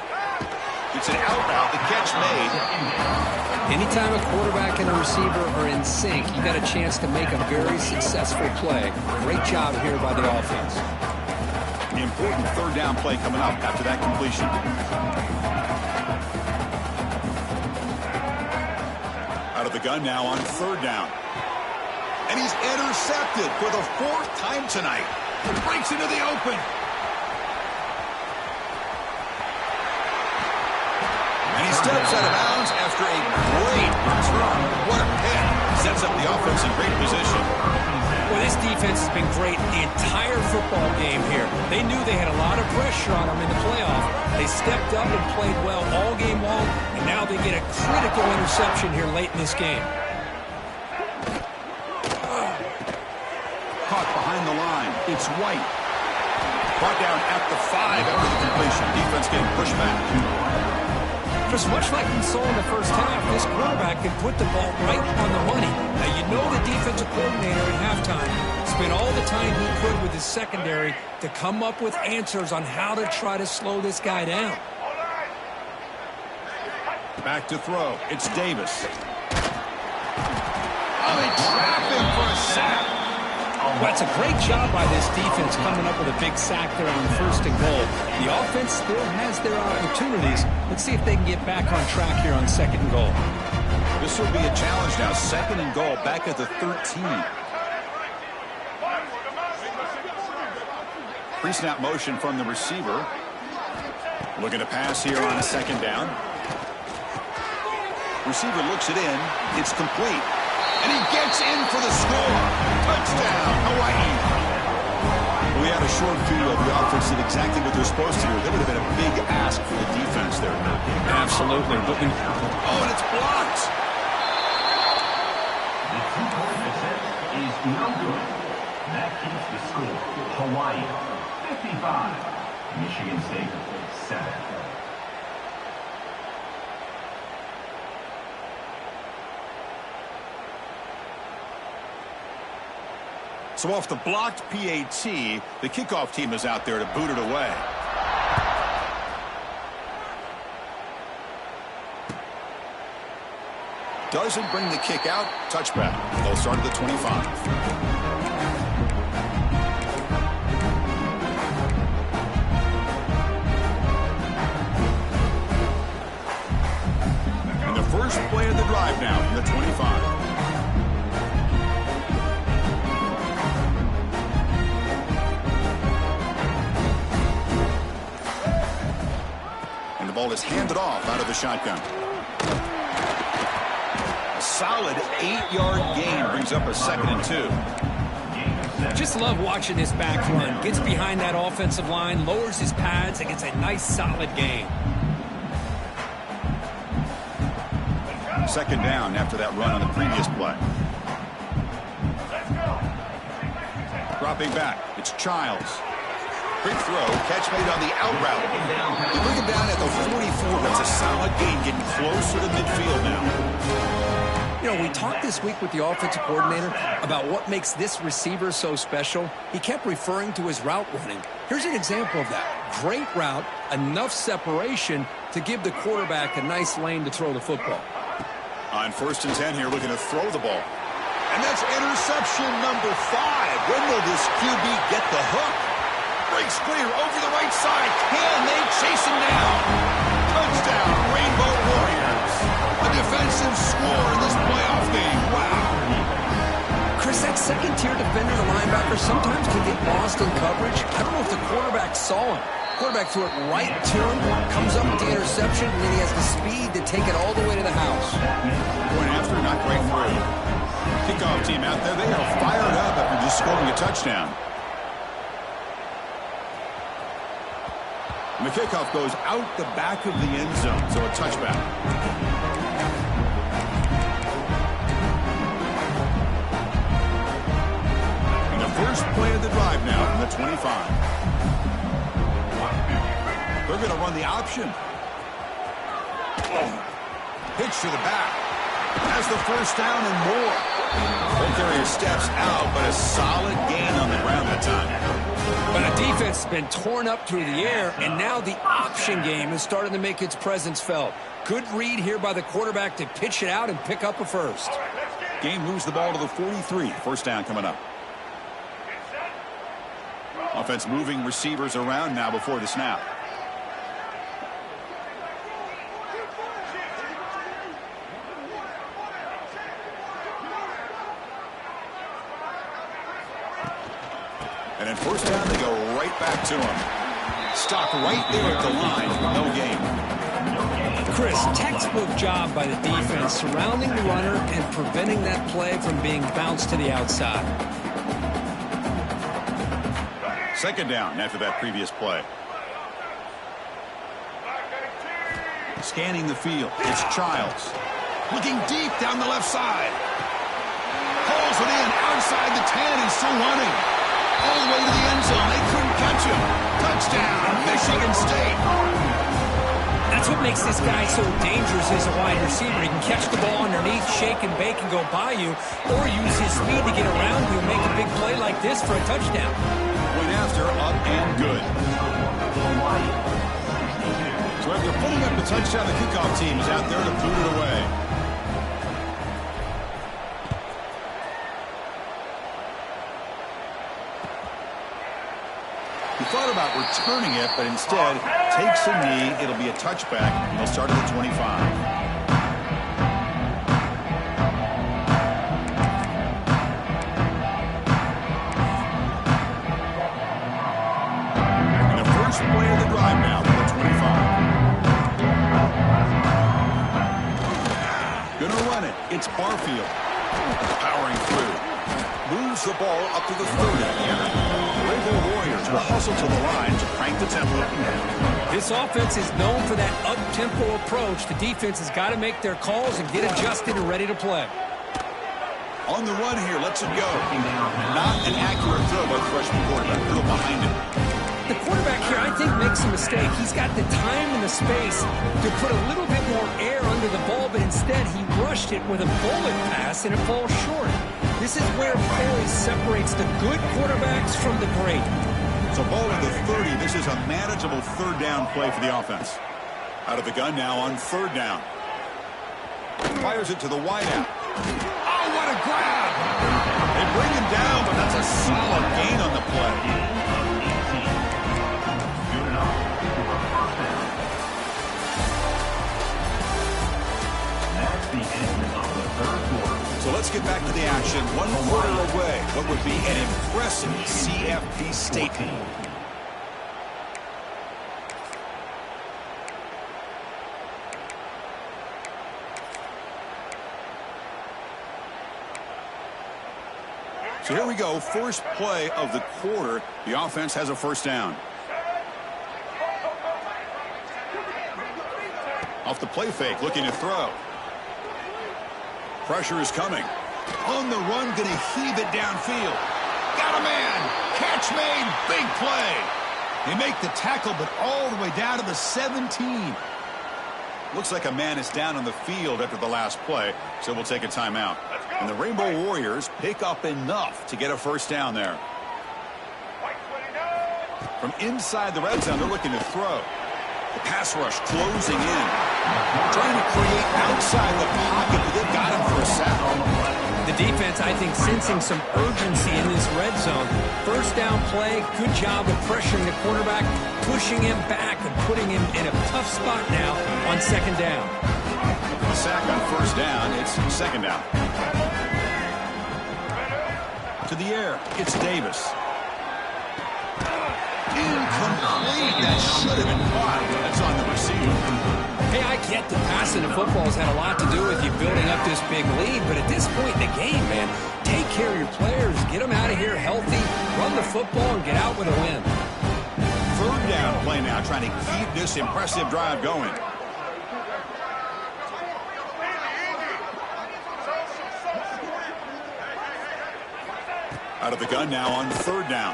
It's an out route, the catch made. Anytime a quarterback and a receiver are in sync, you got a chance to make a very successful play. Great job here by the offense. Important 3rd down play coming up after that completion. Out of the gun now on 3rd down. And he's intercepted for the 4th time tonight. Breaks into the open. And he steps out of bounds after a great return. What a pick. Sets up the offense in great position. Well, this defense has been great the entire football game here. They knew they had a lot of pressure on them in the playoff. They stepped up and played well all game long, and now they get a critical interception here late in this game. Caught behind the line. It's White. Brought down at the 5 after the completion. Defense getting pushed back. Just much like we saw in the first half, this quarterback can put the ball right on the money. Now, you know the defensive coordinator at halftime spent all the time he could with his secondary to come up with answers on how to try to slow this guy down. Back to throw. It's Davis. Oh, they trapped him for a sack. Well, that's a great job by this defense coming up with a big sack there on 1st and goal. The offense still has their opportunities. Let's see if they can get back on track here on 2nd and goal. This will be a challenge now. 2nd and goal back at the 13. Pre-snap motion from the receiver. Looking to pass here on a second down. Receiver looks it in. It's complete. And he gets in for the score. Touchdown, Hawaii. We had a short view of the offense did exactly what they're supposed to do. That would have been a big ask for the defense there. Absolutely. But oh, and it's blocked. The two-point attempt is no good. That keeps the score. Hawaii 55. Michigan State 7. So off the blocked PAT, the kickoff team is out there to boot it away. Doesn't bring the kick out. Touchback. They'll start at the 25. And the first play of the drive now from the 25. Ball is handed off out of the shotgun. A solid 8-yard gain brings up a 2nd and 2. Just love watching this back run. Gets behind that offensive line, lowers his pads, and gets a nice solid gain. 2nd down after that run on the previous play. Dropping back, it's Childs. Quick throw, catch made on the out route. They bring him down at the 44. That's a solid gain, getting closer to midfield now. You know, we talked this week with the offensive coordinator about what makes this receiver so special. He kept referring to his route running. Here's an example of that. Great route, enough separation to give the quarterback a nice lane to throw the football. On 1st and 10 here, looking to throw the ball. And that's interception number 5. When will this QB get the hook? Breaks clear over the right side. Can they chase him down? Touchdown, Rainbow Warriors. A defensive score in this playoff game. Wow. Chris, that second-tier defender, the linebacker, sometimes can get lost in coverage. I don't know if the quarterback saw him. Quarterback threw it right to him, comes up with the interception, and then he has the speed to take it all the way to the house. Going after, not quite through. Kickoff team out there, they are fired up after just scoring a touchdown. And the kickoff goes out the back of the end zone, so a touchback. And the first play of the drive now from the 25. They're going to run the option. Pitch to the back. Has the first down and more. Both areas steps out, but a solid gain on the ground that time. But a defense has been torn up through the air, and now the option game is starting to make its presence felt. Good read here by the quarterback to pitch it out and pick up a first. Game moves the ball to the 43. First down coming up. Offense moving receivers around now before the snap. And in first down, they go right back to him. Stopped right there at the line. No gain. Chris, textbook job by the defense surrounding the runner and preventing that play from being bounced to the outside. 2nd down after that previous play. Scanning the field. It's Childs. Looking deep down the left side. Pulls it in outside the 10 and still running. All the way to the end zone. They couldn't catch him. Touchdown, Michigan State. That's what makes this guy so dangerous as a wide receiver. He can catch the ball underneath, shake and bake and go by you, or use his speed to get around you and make a big play like this for a touchdown. Went after, up and good. So after putting up the touchdown, the kickoff team is out there to boot it away. He thought about returning it, but instead takes a knee. It'll be a touchback. He'll start at the 25. And the first play of the drive now for the 25. It's Barfield. Powering through. Moves the ball up to the 30. The Rainbow Warriors will hustle to the line to crank the tempo up and down. This offense is known for that up-tempo approach. The defense has got to make their calls and get adjusted and ready to play. On the run here, lets it go. Not an accurate throw by the freshman quarterback. A little behind him. The quarterback here, I think, makes a mistake. He's got the time and the space to put a little bit more air under the ball, but instead he rushed it with a bullet pass, and it falls short. This is where Perry separates the good quarterbacks from the great. So ball at the 30. This is a manageable third down play for the offense. Out of the gun now on third down. Fires it to the wideout. Oh, what a grab! They bring him down, but that's a solid gain on the play. So let's get back to the action. 1 quarter away. What would be an impressive CFP statement. So here we go. First play of the quarter. The offense has a first down. Off the play fake, looking to throw. Pressure is coming. On the run, going to heave it downfield. Got a man. Catch made. Big play. They make the tackle, but all the way down to the 17. Looks like a man is down on the field after the last play, so we'll take a timeout. And the Rainbow Warriors pick up enough to get a first down there. From inside the red zone, they're looking to throw. The pass rush closing in. Trying to create outside the pocket, but they've got him for a sack. The defense, I think, sensing some urgency in this red zone. First down play, good job of pressuring the quarterback, pushing him back and putting him in a tough spot now on second down. A sack on first down, it's second down. To the air, it's Davis. Incomplete. That should have been caught. That's on the receiver. Hey, I get the passing of football has had a lot to do with you building up this big lead, but at this point in the game, man, take care of your players, get them out of here healthy, run the football, and get out with a win. Third down play now, trying to keep this impressive drive going. Out of the gun now on third down.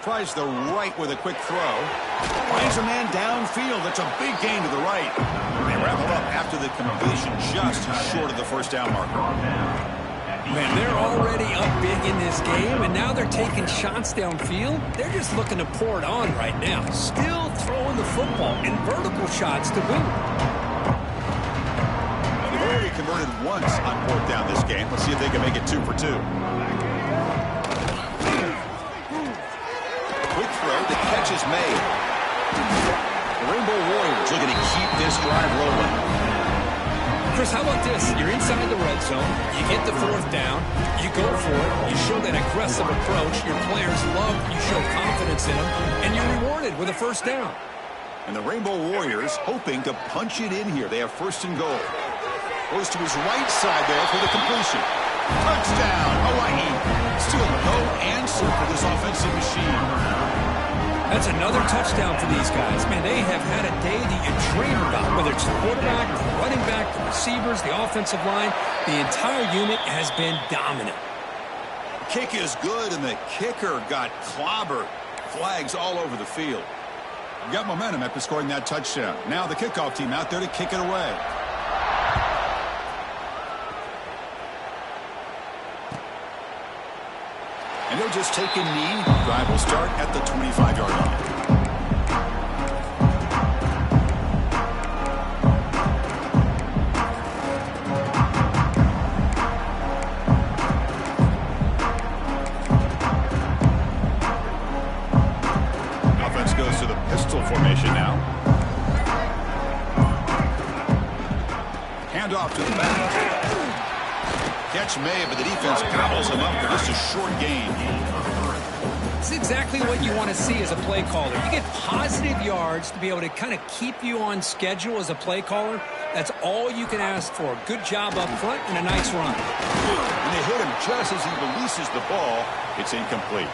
Tries the right with a quick throw. Finds a man downfield. That's a big gain to the right. They wrap it up after the completion just short of the first down marker. Man, they're already up big in this game, and now they're taking shots downfield. They're just looking to pour it on right now. Still throwing the football in vertical shots to boot. They've already converted once on fourth down this game. Let's see if they can make it 2 for 2. Quick throw, the catch is made. The Rainbow Warriors looking to keep this drive rolling. Chris, how about this? You're inside the red zone. You get the fourth down. You go for it. You show that aggressive approach. Your players love you show confidence in them. And you're rewarded with a first down. And the Rainbow Warriors hoping to punch it in here. They have first and goal. Goes to his right side there for the completion. Touchdown, Hawaii. Still no answer for this offensive machine. That's another touchdown for these guys. Man, they have had a day that you dream about, whether it's the quarterback, the running back, the receivers, the offensive line. The entire unit has been dominant. Kick is good, and the kicker got clobbered. Flags all over the field. Got momentum after scoring that touchdown. Now the kickoff team out there to kick it away. And they'll just take a knee. Drive will start at the 25-yard line. Offense goes to the pistol formation now. Hand off to the back. Catch made, but the defense gobbles him up for just a short gain. It's exactly what you want to see as a play caller. You get positive yards to be able to kind of keep you on schedule as a play caller. That's all you can ask for. Good job up front and a nice run. And they hit him just as he releases the ball. It's incomplete.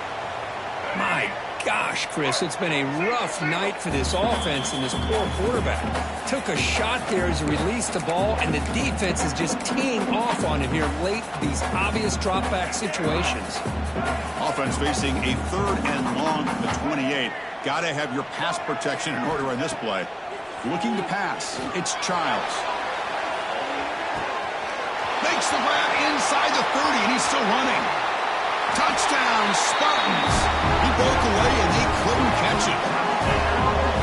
My gosh, Chris, it's been a rough night for this offense and this poor quarterback. Took a shot there as he released the ball, and the defense is just teeing off on him here late, these obvious drop-back situations. Offense facing a 3rd and long from the 28. Got to have your pass protection in order on this play. Looking to pass. It's Childs. Makes the grab inside the 30, and he's still running. Touchdown, Spartans. He broke away, and they couldn't catch it.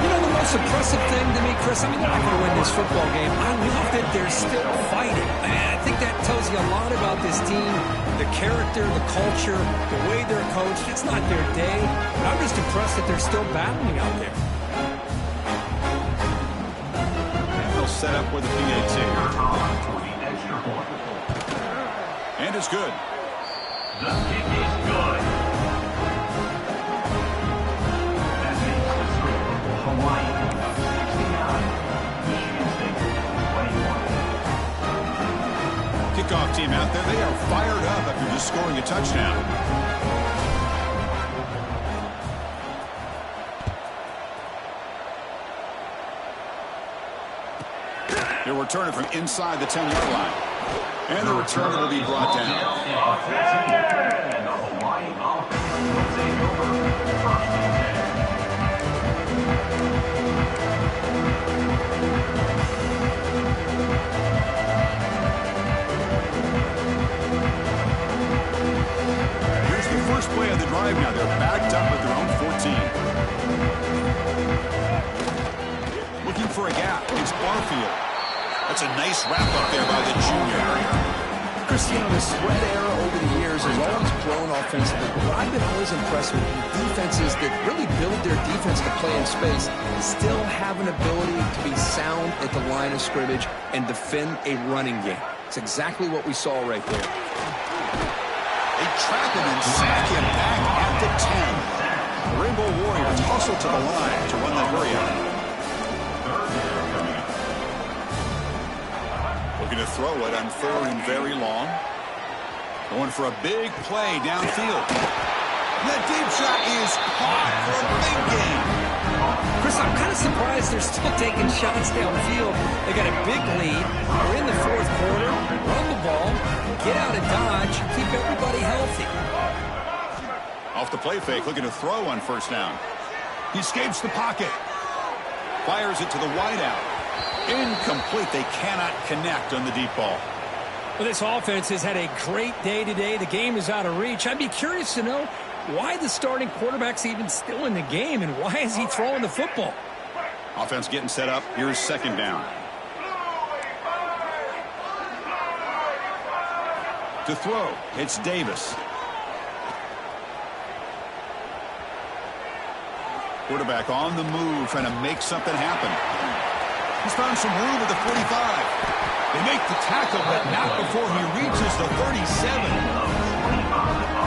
You know, the most impressive thing to me, Chris, I mean, they're not going to win this football game. I love that they're still fighting. And I think that tells you a lot about this team, the character, the culture, the way they're coached. It's not their day. I'm just impressed that they're still battling out there. And they'll set up with a PAT. And it's good. The kick is good. That makes the score Hawaii 69, Michigan State 21. Kickoff team out there. They are fired up after just scoring a touchdown. They're returning from inside the 10-yard line. And the returner will be brought down. And the Hawaii offense will take over 1st and 10. Here's the first play of the drive now. They're backed up at their own 14. Looking for a gap. It's Barfield. That's a nice wrap-up there by the junior. Cristiano, the spread era over the years has always grown offensively, but what I've been always impressed with defenses that really build their defense to play in space still have an ability to be sound at the line of scrimmage and defend a running game. It's exactly what we saw right there. They trap him and sack him back at the 10. The Rainbow Warriors hustle to the line to run that hurry out. Looking to throw it on 3rd and very long. Going for a big play downfield. That deep shot is caught for a big game. Chris, I'm kind of surprised they're still taking shots downfield. They got a big lead. We're in the 4th quarter. Run the ball, get out of dodge, keep everybody healthy. Off the play fake, looking to throw on 1st down. He escapes the pocket. Fires it to the wideout. Incomplete. They cannot connect on the deep ball. Well, this offense has had a great day today. The game is out of reach. I'd be curious to know why the starting quarterback's even still in the game and why is he throwing the football? Offense getting set up. Here's 2nd down. To throw, it's Davis. Quarterback on the move, trying to make something happen. He's found some room at the 45. They make the tackle, but not before he reaches the 37.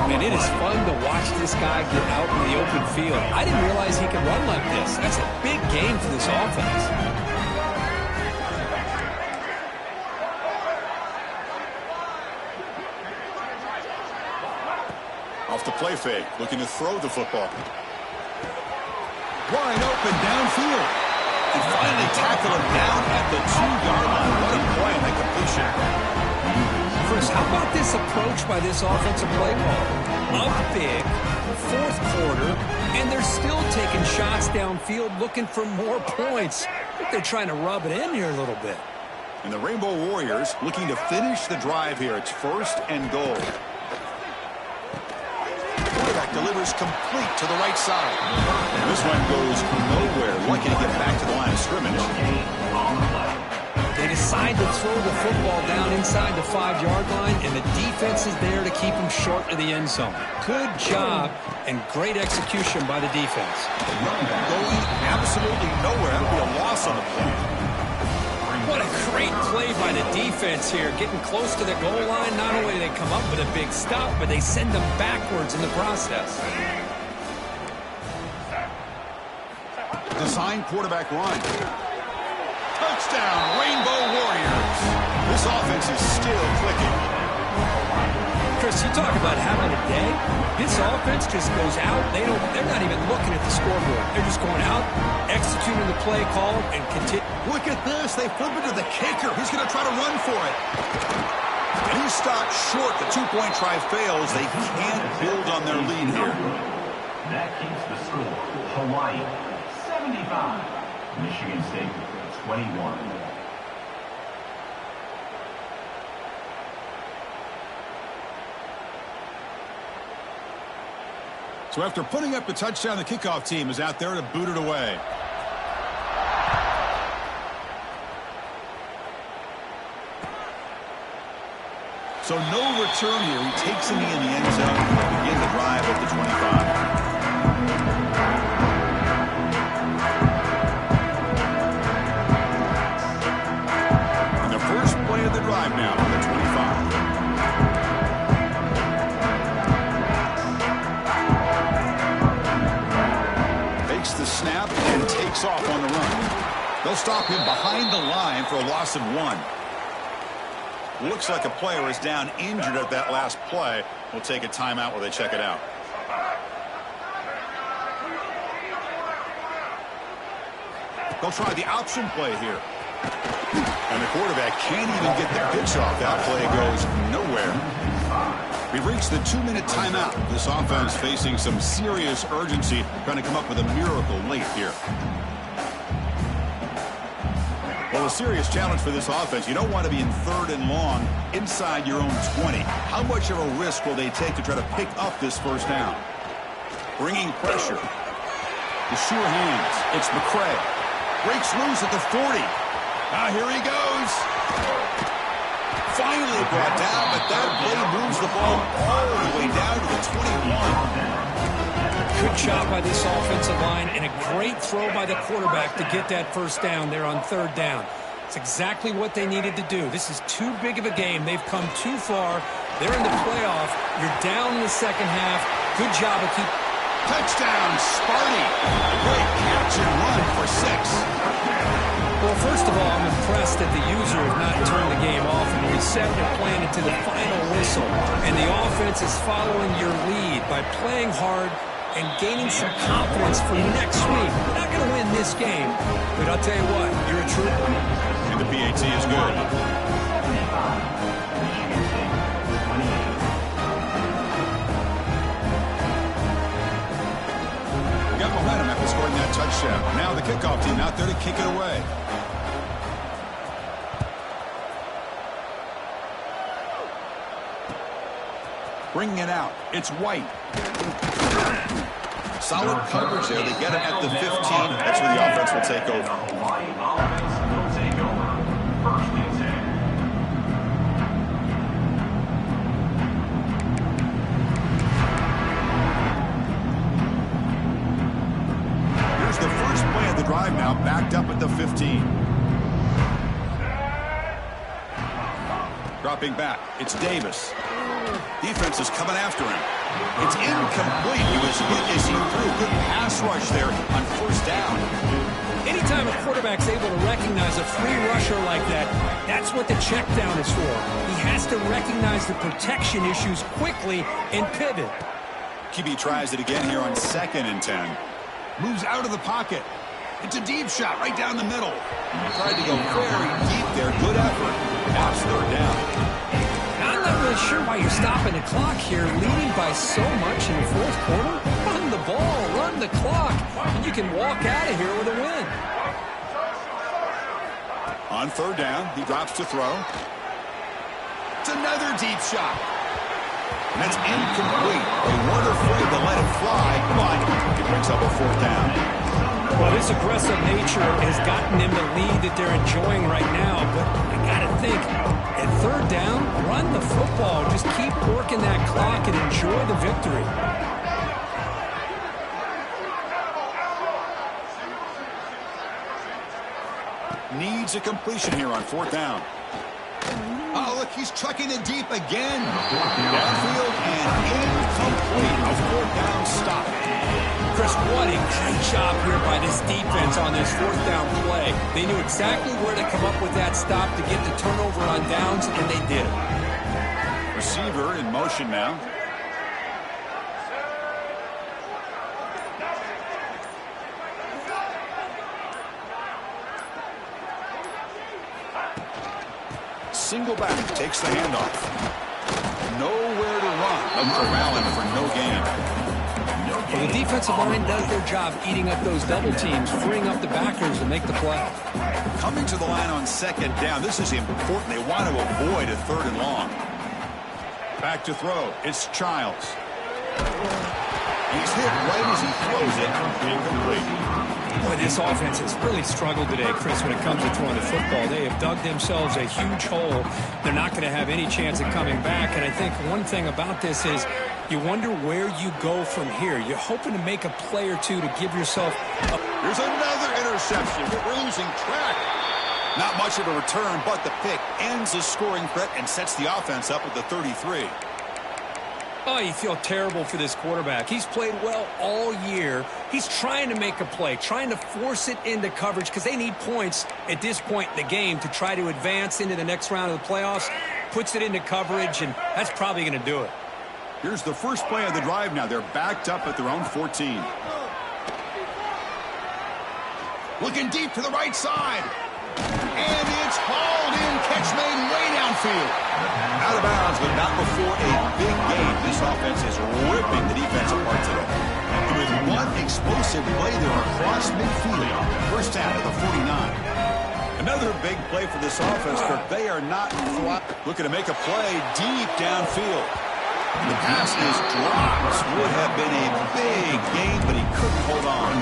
Man, it is fun to watch this guy get out in the open field. I didn't realize he could run like this. That's a big game for this offense. Off the play fake, looking to throw the football. Wide open downfield. And finally tackle him down at the 2-yard line. What a play on that completion. Chris, how about this approach by this offensive play caller? Up big, 4th quarter, and they're still taking shots downfield looking for more points. I think they're trying to rub it in here a little bit. And the Rainbow Warriors looking to finish the drive here. It's 1st and goal. Quarterback delivers complete to the right side. And this one goes nowhere. Lucky to get back to the line of scrimmage. They decide to throw the football down inside the 5-yard line, and the defense is there to keep them short of the end zone. Good job and great execution by the defense. Going absolutely nowhere. That would be a loss on the play. What a great play by the defense here. Getting close to the goal line, not only do they come up with a big stop, but they send them backwards in the process. assigned quarterback run. Touchdown, Rainbow Warriors. This offense is still clicking. Chris, you talk about having a day. This offense just goes out. They're not even looking at the scoreboard. They're just going out, executing the play call, and continue. Look at this. They flip it to the kicker. He's going to try to run for it. And he's stopped short. The two-point try fails. They can't build on their lead here. That keeps the score. Hawaii, 75. Michigan State, 21. So after putting up the touchdown, the kickoff team is out there to boot it away. So no return here. He takes it in the end zone to begin the drive at the 25. And the first play of the drive now on the 25. The snap and takes off on the run. They'll stop him behind the line for a loss of 1. Looks like a player is down injured at that last play. We'll take a timeout while they check it out. They'll try the option play here. And the quarterback can't even get the pitch off. That play goes nowhere. We've reached the 2-minute timeout. This offense facing some serious urgency, trying to come up with a miracle late here. Well, a serious challenge for this offense. You don't want to be in 3rd and long inside your own 20. How much of a risk will they take to try to pick up this first down? Bringing pressure. The sure hands. It's McCray. Breaks loose at the 40. Here he goes. Finally brought down, but that play moves the ball all the way down to the 21. Good job by this offensive line and a great throw by the quarterback to get that first down there on 3rd down. It's exactly what they needed to do. This is too big of a game. They've come too far. They're in the playoff. You're down in the second half. Good job of keeping. Touchdown, Sparty. Great catch and run for 6. Well, first of all, I'm impressed that the user has not turned the game off and reset their plan into the final whistle. And the offense is following your lead by playing hard and gaining some confidence for next week. We're not going to win this game, but I'll tell you what, you're a trooper. And the PAT is good. We got momentum after scoring that touchdown. Now the kickoff team out there to kick it away. Bringing it out. It's White. Solid coverage there. They get him at the 15. That's where the offense will take over. Here's the first play of the drive now, backed up at the 15. Dropping back. It's Davis. Defense is coming after him. It's incomplete. He was hit as he threw. Good pass rush there on 1st down. Anytime a quarterback's able to recognize a free rusher like that, that's what the check down is for. He has to recognize the protection issues quickly and pivot. QB tries it again here on 2nd and 10. Moves out of the pocket. It's a deep shot right down the middle. Tried to go very deep there. Good effort. Now it's 3rd down. I'm not really sure why you're stopping the clock here, leading by so much in the 4th quarter. Run the ball, run the clock, and you can walk out of here with a win. On 3rd down, he drops to throw. It's another deep shot. And that's incomplete. They weren't afraid to let it fly. Come on, it brings up a 4th down. Well, this aggressive nature has gotten them the lead that they're enjoying right now, but I got to think, at 3rd down, run the football. Just keep working that clock and enjoy the victory. Needs a completion here on 4th down. Oh, look, he's trucking it deep again. Downfield and incomplete. A 4th down stop. Chris, what a great job here by this defense on this fourth down play. They knew exactly where to come up with that stop to get the turnover on downs, and they did it. Receiver in motion now. Single back, takes the handoff. Nowhere to run. A corralling for no gain. Well, the defensive line does their job eating up those double teams, freeing up the backers to make the play. Coming to the line on second down. This is important. They want to avoid a third and long. Back to throw. It's Childs. He's hit right as he throws it. Incomplete. Boy, this offense has really struggled today, Chris, when it comes to throwing the football. They have dug themselves a huge hole. They're not going to have any chance of coming back. And I think one thing about this is you wonder where you go from here. You're hoping to make a play or two to give yourself a... Here's another interception. We're losing track. Not much of a return, but the pick ends the scoring threat and sets the offense up at the 33. Oh, you feel terrible for this quarterback. He's played well all year. He's trying to make a play, trying to force it into coverage because they need points at this point in the game to try to advance into the next round of the playoffs. Puts it into coverage, and that's probably going to do it. Here's the first play of the drive now. They're backed up at their own 14. Looking deep to the right side. And it's hauled in. Catch made way downfield. Out of bounds, but not before a big game. This offense is ripping the defense apart today. And with one explosive play, they're across midfield. First down at the 49. Another big play for this offense, but they are not looking to make a play deep downfield. The pass is dropped. Would have been a big game, but he couldn't hold on.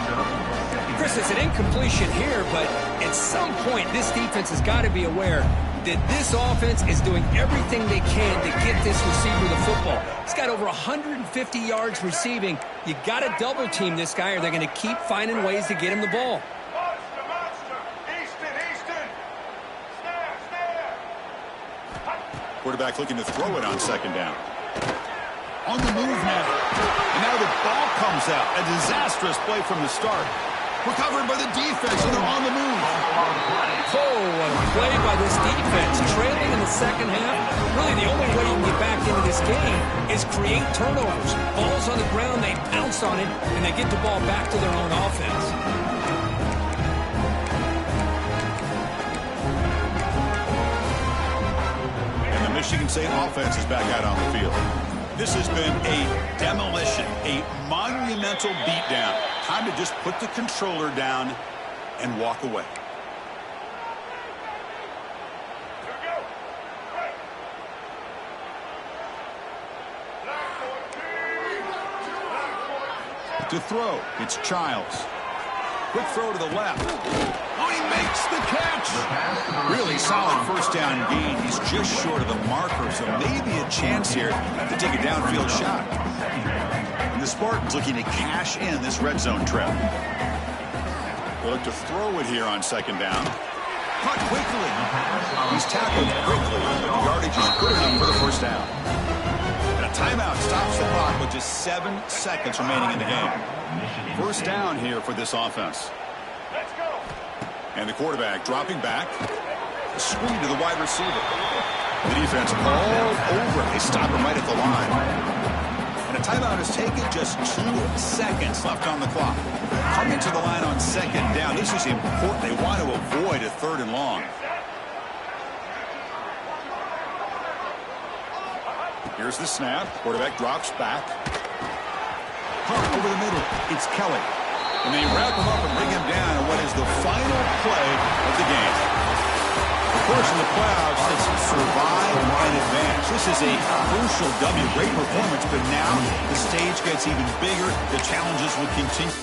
Chris, it's an incompletion here, but at some point, this defense has got to be aware that this offense is doing everything they can to get this receiver the football. He's got over 150 yards receiving. You got to double team this guy, or they're going to keep finding ways to get him the ball. Quarterback looking to throw it on second down. On the move now. And now the ball comes out. A disastrous play from the start. Recovered by the defense, and they're on the move. Oh, what a play by this defense. Trailing in the second half. Really, the only way you can get back into this game is create turnovers. Ball's on the ground, they pounce on it, and they get the ball back to their own offense. And the Michigan State offense is back out on the field. This has been a demolition, a monumental beatdown. Time to just put the controller down and walk away. To throw, it's Childs. Quick throw to the left. Oh, he makes the catch. Really solid first down gain. He's just short of the marker, so maybe a chance here to take a downfield shot. And the Spartans looking to cash in this red zone trip. They'll look to throw it here on second down. Caught quickly. He's tackled quickly. The yardage is good enough for the first down. And a timeout stops the clock with just 7 seconds remaining in the game. First down here for this offense. And the quarterback dropping back. A screen to the wide receiver. The defense all over. They stop him right at the line. And a timeout is taken, just 2 seconds left on the clock. Coming to the line on second down. This is important. They want to avoid a third and long. Here's the snap. Quarterback drops back. Hunt over the middle. It's Kelly. And they wrap him up and bring him down in what is the final play of the game. Of course, in the playoffs, it's survive and advance. This is a crucial W. Great performance, but now the stage gets even bigger. The challenges will continue.